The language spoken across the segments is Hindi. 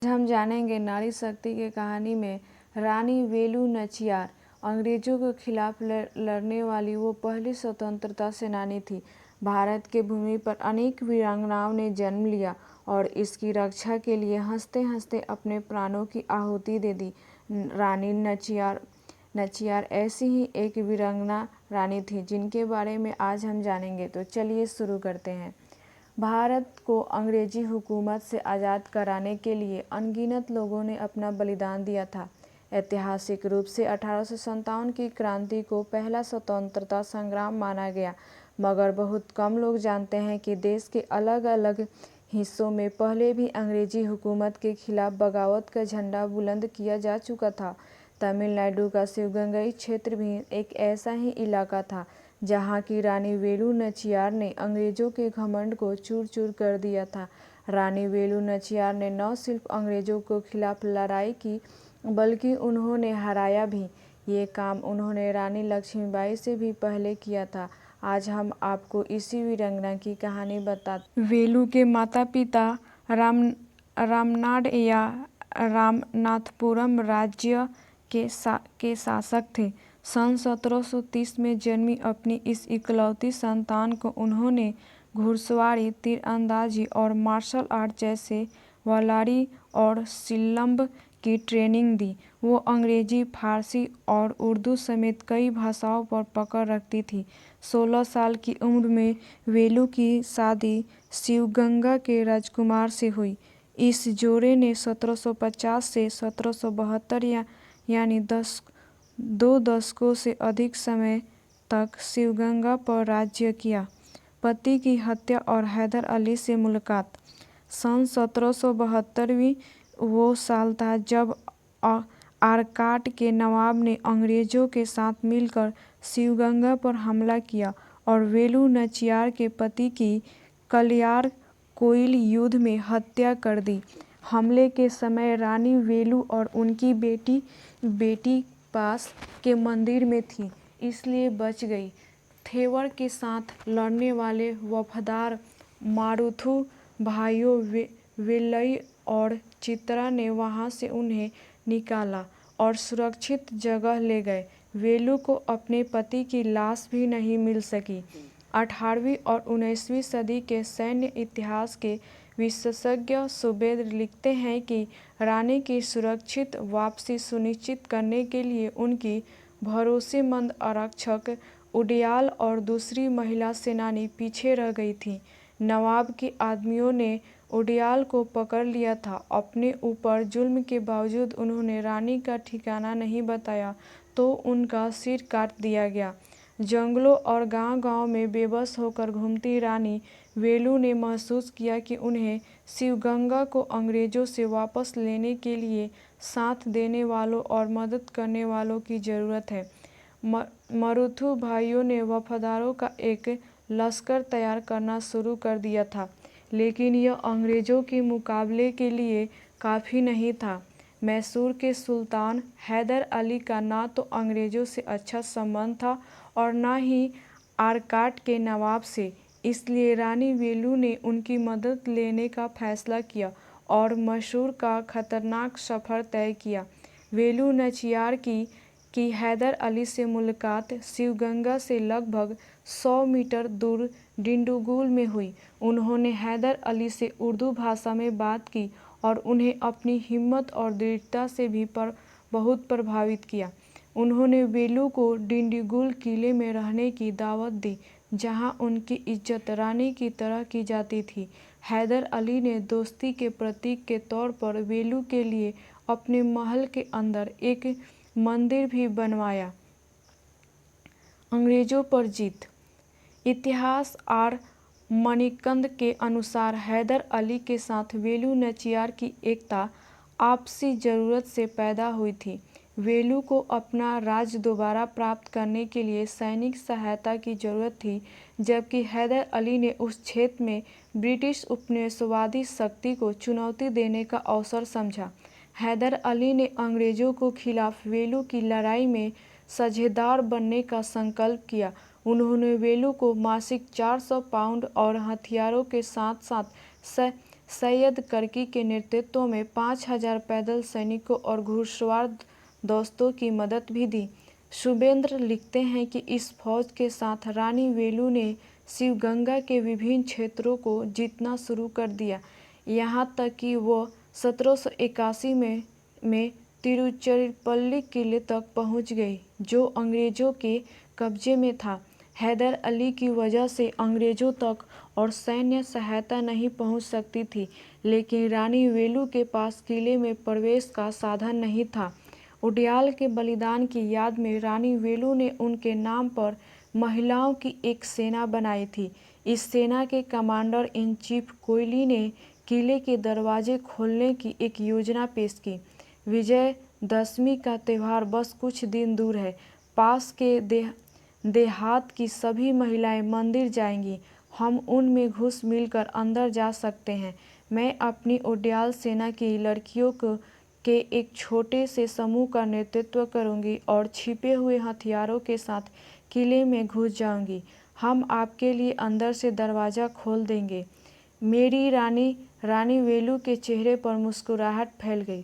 हम जानेंगे नारी शक्ति की कहानी में रानी वेलु नाचियार अंग्रेजों के खिलाफ लड़ने वाली वो पहली स्वतंत्रता सेनानी थी। भारत के भूमि पर अनेक वीरांगनाओं ने जन्म लिया और इसकी रक्षा के लिए हंसते हंसते अपने प्राणों की आहुति दे दी। रानी नाचियार ऐसी ही एक वीरांगना रानी थी जिनके बारे में आज हम जानेंगे। तो चलिए शुरू करते हैं। भारत को अंग्रेजी हुकूमत से आज़ाद कराने के लिए अनगिनत लोगों ने अपना बलिदान दिया था। ऐतिहासिक रूप से 1857 की क्रांति को पहला स्वतंत्रता संग्राम माना गया, मगर बहुत कम लोग जानते हैं कि देश के अलग अलग हिस्सों में पहले भी अंग्रेजी हुकूमत के खिलाफ बगावत का झंडा बुलंद किया जा चुका था। तमिलनाडु का शिवगंगई क्षेत्र भी एक ऐसा ही इलाका था जहाँ की रानी वेलु नाचियार ने अंग्रेजों के घमंड को चूर चूर कर दिया था। रानी वेलु नाचियार ने न सिर्फ अंग्रेजों के खिलाफ लड़ाई की बल्कि उन्होंने हराया भी। ये काम उन्होंने रानी लक्ष्मीबाई से भी पहले किया था। आज हम आपको इसी वीरांगना की कहानी बताते। वेलु के माता पिता रामनाड या रामनाथपुरम राज्य के शासक थे। सन 1730 में जन्मी अपनी इस इकलौती संतान को उन्होंने घुड़सवारी, तीरंदाजी और मार्शल आर्ट जैसे वलारी और सिलंब की ट्रेनिंग दी। वो अंग्रेजी, फारसी और उर्दू समेत कई भाषाओं पर पकड़ रखती थी। 16 साल की उम्र में वेलु की शादी शिवगंगा के राजकुमार से हुई। इस जोड़े ने 1750 से 1772 यानी 2 दशकों से अधिक समय तक शिवगंगा पर राज्य किया। पति की हत्या और हैदर अली से मुलाकात। सन 1772 वो साल था जब आरकाट के नवाब ने अंग्रेजों के साथ मिलकर शिवगंगा पर हमला किया और वेलु नाचियार के पति की कलियार कोइल युद्ध में हत्या कर दी। हमले के समय रानी वेलु और उनकी बेटी पास के मंदिर में थी, इसलिए बच गई। थेवर के साथ लड़ने वाले वफादार मारुथु भाइयों वेलई और चित्रा ने वहां से उन्हें निकाला और सुरक्षित जगह ले गए। वेलु को अपने पति की लाश भी नहीं मिल सकी। 18वीं और 19वीं सदी के सैन्य इतिहास के विशेषज्ञ सुबेद लिखते हैं कि रानी की सुरक्षित वापसी सुनिश्चित करने के लिए उनकी भरोसेमंद आरक्षक उडियाल और दूसरी महिला सेनानी पीछे रह गई थीं। नवाब के आदमियों ने उडियाल को पकड़ लिया था। अपने ऊपर जुल्म के बावजूद उन्होंने रानी का ठिकाना नहीं बताया तो उनका सिर काट दिया गया। जंगलों और गांव-गांव में बेबस होकर घूमती रानी वेलु ने महसूस किया कि उन्हें शिवगंगा को अंग्रेजों से वापस लेने के लिए साथ देने वालों और मदद करने वालों की ज़रूरत है। मरुथु भाइयों ने वफादारों का एक लश्कर तैयार करना शुरू कर दिया था, लेकिन यह अंग्रेजों के मुकाबले के लिए काफ़ी नहीं था। मैसूर के सुल्तान हैदर अली का ना तो अंग्रेजों से अच्छा संबंध था और न ही आरकाट के नवाब से, इसलिए रानी वेलु ने उनकी मदद लेने का फैसला किया और मैसूर का खतरनाक सफ़र तय किया। वेलु नाचियार की हैदर अली से मुलाकात शिवगंगा से लगभग 100 मीटर दूर डिंडुगुल में हुई। उन्होंने हैदर अली से उर्दू भाषा में बात की और उन्हें अपनी हिम्मत और दृढ़ता से भी बहुत प्रभावित किया। उन्होंने वेलु को डिंडीगुल किले में रहने की दावत दी, जहां उनकी इज्जत रानी की तरह की जाती थी। हैदर अली ने दोस्ती के प्रतीक के तौर पर वेलु के लिए अपने महल के अंदर एक मंदिर भी बनवाया। अंग्रेजों पर जीत। इतिहास आर मणिकंद के अनुसार हैदर अली के साथ वेलु नाचियार की एकता आपसी ज़रूरत से पैदा हुई थी। वेलु को अपना राज्य दोबारा प्राप्त करने के लिए सैनिक सहायता की जरूरत थी, जबकि हैदर अली ने उस क्षेत्र में ब्रिटिश उपनिवेशवादी शक्ति को चुनौती देने का अवसर समझा। हैदर अली ने अंग्रेजों के खिलाफ वेलु की लड़ाई में साझेदार बनने का संकल्प किया। उन्होंने वेलु को मासिक 400 पाउंड और हथियारों के साथ साथ सैयद करकी के नेतृत्व में 5000 पैदल सैनिकों और घुड़सवार दोस्तों की मदद भी दी। शुभेंद्र लिखते हैं कि इस फौज के साथ रानी वेलू ने शिवगंगा के विभिन्न क्षेत्रों को जीतना शुरू कर दिया, यहाँ तक कि वो 1781 में तिरुचिरापल्ली किले तक पहुँच गई, जो अंग्रेज़ों के कब्जे में था। हैदर अली की वजह से अंग्रेज़ों तक और सैन्य सहायता नहीं पहुंच सकती थी, लेकिन रानी वेलू के पास किले में प्रवेश का साधन नहीं था। उडयाल के बलिदान की याद में रानी वेलू ने उनके नाम पर महिलाओं की एक सेना बनाई थी। इस सेना के कमांडर इन चीफ कोयली ने किले के दरवाजे खोलने की एक योजना पेश की। विजयदशमी का त्यौहार बस कुछ दिन दूर है। पास के देहात की सभी महिलाएं मंदिर जाएंगी। हम उनमें घुस मिलकर अंदर जा सकते हैं। मैं अपनी उडयाल सेना की लड़कियों के एक छोटे से समूह का नेतृत्व करूंगी और छिपे हुए हथियारों के साथ किले में घुस जाऊंगी। हम आपके लिए अंदर से दरवाज़ा खोल देंगे। मेरी रानी वेलू के चेहरे पर मुस्कुराहट फैल गई।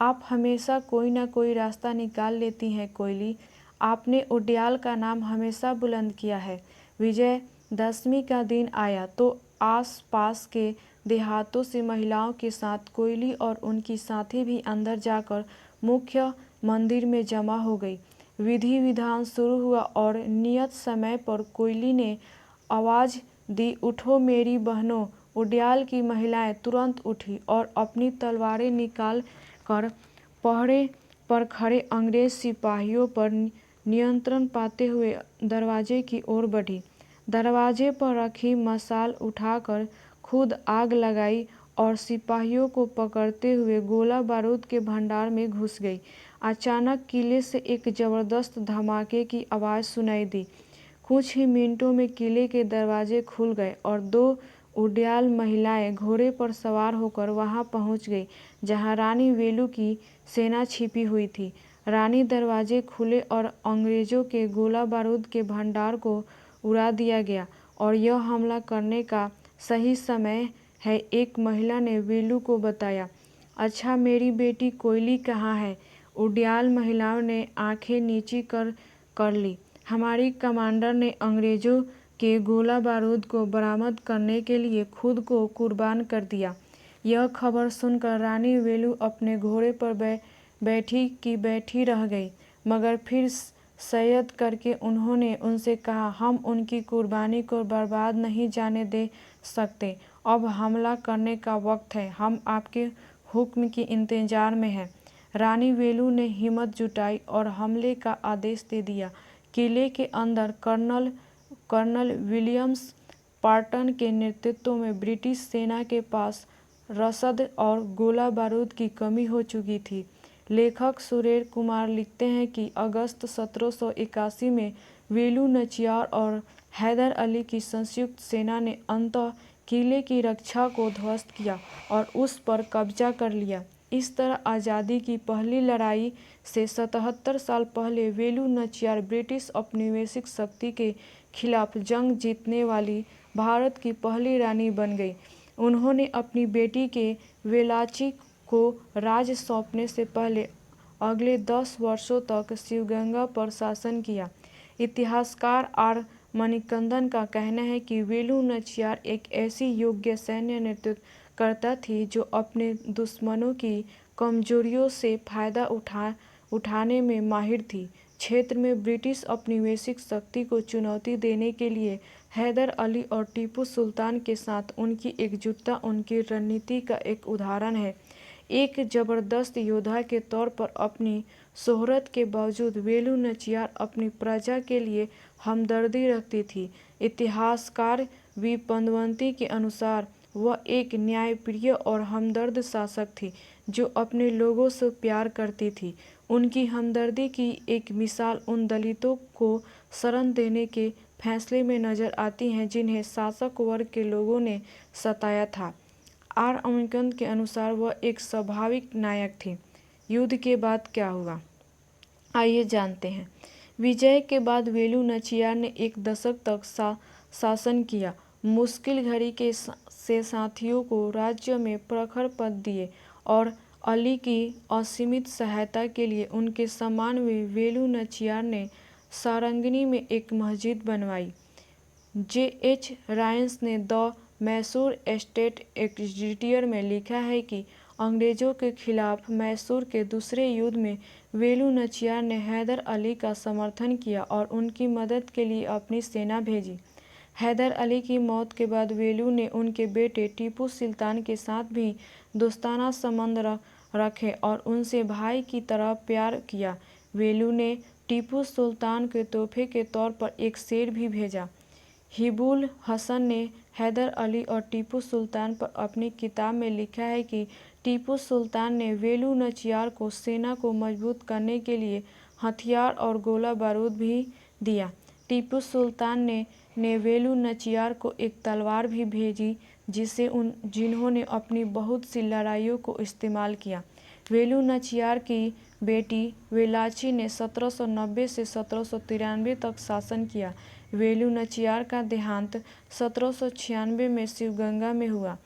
आप हमेशा कोई ना कोई रास्ता निकाल लेती हैं कोयली। आपने उडयाल का नाम हमेशा बुलंद किया है। विजयदशमी का दिन आया तो आस पास के देहातों से महिलाओं के साथ कोयली और उनकी साथी भी अंदर जाकर मुख्य मंदिर में जमा हो गई। विधि विधान शुरू हुआ और नियत समय पर कोयली ने आवाज़ दी, उठो मेरी बहनों। उडयाल की महिलाएं तुरंत उठी और अपनी तलवारें निकाल कर पहरे पर खड़े अंग्रेज सिपाहियों पर नियंत्रण पाते हुए दरवाजे की ओर बढ़ी। दरवाजे पर रखी मशाल उठाकर खुद आग लगाई और सिपाहियों को पकड़ते हुए गोला बारूद के भंडार में घुस गई। अचानक किले से एक जबरदस्त धमाके की आवाज़ सुनाई दी। कुछ ही मिनटों में किले के दरवाजे खुल गए और 2 उडयाल महिलाएं घोड़े पर सवार होकर वहां पहुंच गई जहां रानी वेलू की सेना छिपी हुई थी। रानी दरवाजे खुले और अंग्रेज़ों के गोला बारूद के भंडार को उड़ा दिया गया और यह हमला करने का सही समय है, एक महिला ने वेलू को बताया। अच्छा, मेरी बेटी कोयली कहाँ है? उडयाल महिलाओं ने आंखें नीची कर ली। हमारी कमांडर ने अंग्रेज़ों के गोला बारूद को बरामद करने के लिए खुद को कुर्बान कर दिया। यह खबर सुनकर रानी वेलू अपने घोड़े पर बैठी रह गई, मगर फिर सैयद करके उन्होंने उनसे कहा, हम उनकी कुर्बानी को बर्बाद नहीं जाने दे सकते। अब हमला करने का वक्त है। हम आपके हुक्म के इंतजार में हैं। रानी वेलू ने हिम्मत जुटाई और हमले का आदेश दे दिया। किले के अंदर कर्नल विलियम्स पार्टन के नेतृत्व में ब्रिटिश सेना के पास रसद और गोला बारूद की कमी हो चुकी थी। लेखक सुरेश कुमार लिखते हैं कि अगस्त 1781 में वेलू नाचियार और हैदर अली की संयुक्त सेना ने अंततः किले की रक्षा को ध्वस्त किया और उस पर कब्जा कर लिया। इस तरह आज़ादी की पहली लड़ाई से 77 साल पहले वेलू नाचियार ब्रिटिश औपनिवेशिक शक्ति के खिलाफ जंग जीतने वाली भारत की पहली रानी बन गई। उन्होंने अपनी बेटी के वेलाची को राज सौंपने से पहले अगले 10 वर्षों तक शिवगंगा पर शासन किया। इतिहासकार आर मणिकंदन का कहना है कि वेलू नाचियार एक ऐसी योग्य सैन्य नेतृत्वकर्ता थी जो अपने दुश्मनों की कमजोरियों से फायदा उठाने में माहिर थी। क्षेत्र में ब्रिटिश औपनिवेशिक शक्ति को चुनौती देने के लिए हैदर अली और टीपू सुल्तान के साथ उनकी एकजुटता उनकी रणनीति का एक उदाहरण है। एक जबरदस्त योद्धा के तौर पर अपनी शोहरत के बावजूद वेलू नाचियार अपनी प्रजा के लिए हमदर्दी रखती थी। इतिहासकार वी पद्मावती के अनुसार वह एक न्यायप्रिय और हमदर्द शासक थी जो अपने लोगों से प्यार करती थी। उनकी हमदर्दी की एक मिसाल उन दलितों को शरण देने के फैसले में नजर आती है जिन्हें शासक वर्ग के लोगों ने सताया था। आर अमिकंद के अनुसार वह एक स्वाभाविक नायक थी। युद्ध के बाद क्या हुआ, आइए जानते हैं। विजय के बाद वेलू नाचियार ने एक दशक तक शासन किया। मुश्किल घड़ी से साथियों को राज्य में प्रखर पद दिए और अली की असीमित सहायता के लिए उनके सम्मान में वेलु नाचियार ने सारंगनी में एक मस्जिद बनवाई। J.H. राइन्स ने द मैसूर स्टेट एग्जीक्यूटिव में लिखा है कि अंग्रेजों के खिलाफ मैसूर के दूसरे युद्ध में वेलु नाचियार ने हैदर अली का समर्थन किया और उनकी मदद के लिए अपनी सेना भेजी। हैदर अली की मौत के बाद वेलु ने उनके बेटे टीपू सुल्तान के साथ भी दोस्ताना संबंध रखे और उनसे भाई की तरह प्यार किया। वेलु ने टीपू सुल्तान के तोहफे के तौर पर एक शेर भी भेजा। हिबुल हसन ने हैदर अली और टीपू सुल्तान पर अपनी किताब में लिखा है कि टीपू सुल्तान ने वेलु नाचियार को सेना को मजबूत करने के लिए हथियार और गोला बारूद भी दिया। टीपू सुल्तान ने वेलु नाचियार को एक तलवार भी भेजी जिन्होंने अपनी बहुत सी लड़ाइयों को इस्तेमाल किया। वेलु नाचियार की बेटी वेलाची ने 1790 से 1793 तक शासन किया। वेलु नाचियार का देहांत 1796 में शिवगंगा में हुआ।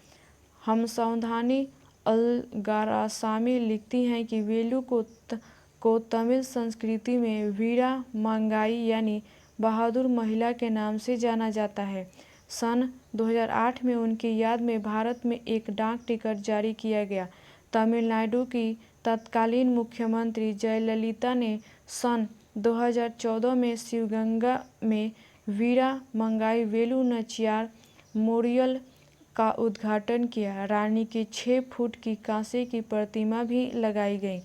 हमसौधानी अलगारासामी लिखती हैं कि वेलु को तमिल संस्कृति में वीरा मंगाई यानी बहादुर महिला के नाम से जाना जाता है। सन 2008 में उनकी याद में भारत में एक डाक टिकट जारी किया गया। तमिलनाडु की तत्कालीन मुख्यमंत्री जयललिता ने सन 2014 में शिवगंगा में वीरा मंगाई वेलु नाचियार मेमोरियल का उद्घाटन किया। रानी की 6 फुट की कांसे की प्रतिमा भी लगाई गई।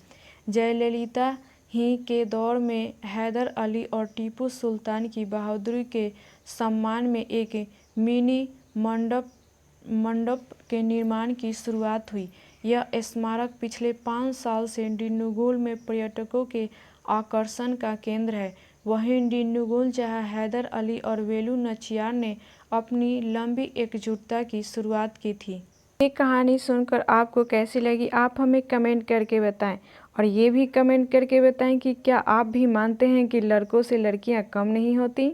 जयललिता ही के दौर में हैदर अली और टीपू सुल्तान की बहादुरी के सम्मान में एक मिनी मंडप के निर्माण की शुरुआत हुई। यह स्मारक पिछले 5 साल से डिंडीगुल में पर्यटकों के आकर्षण का केंद्र है। वहीं डिंडीगुल जहां हैदर अली और वेलु नाचियार ने अपनी लंबी एकजुटता की शुरुआत की थी। ये कहानी सुनकर आपको कैसी लगी, आप हमें कमेंट करके बताएं और ये भी कमेंट करके बताएं कि क्या आप भी मानते हैं कि लड़कों से लड़कियां कम नहीं होती।